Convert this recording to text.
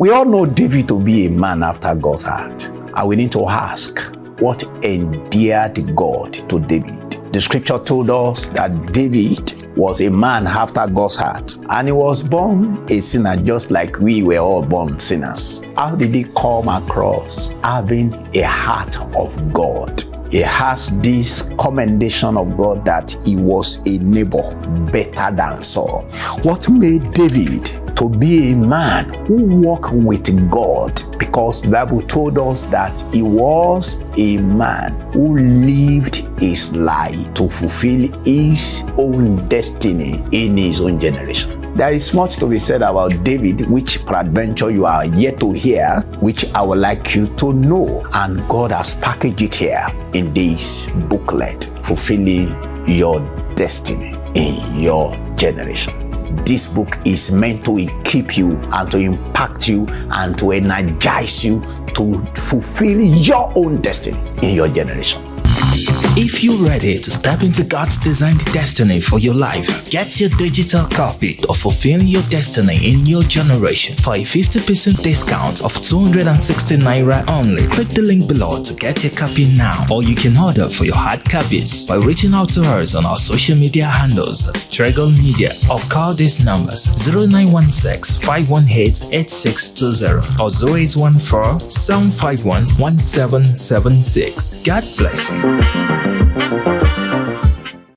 We all know David to be a man after God's heart. And we need to ask, what endeared God to David? The scripture told us that David was a man after God's heart, and he was born a sinner just like we were all born sinners. How did he come across having a heart of God? He has this commendation of God that he was a neighbor better than Saul. What made David to be a man who walked with God? Because the Bible told us that he was a man who lived his life to fulfill his own destiny in his own generation. There is much to be said about David, which peradventure you are yet to hear, which I would like you to know. And God has packaged it here in this booklet, fulfilling your destiny in your generation. This book is meant to equip you and to impact you and to energize you to fulfill your own destiny in your generation. If you're ready to step into God's designed destiny for your life, get your digital copy of Fulfilling Your Destiny in Your Generation for a 50% discount of 260 Naira only. Click the link below to get your copy now, or you can order for your hard copies by reaching out to us on our social media handles at tregomedia, or call these numbers 0916 518 8620 or 0814 751 1776. God bless you.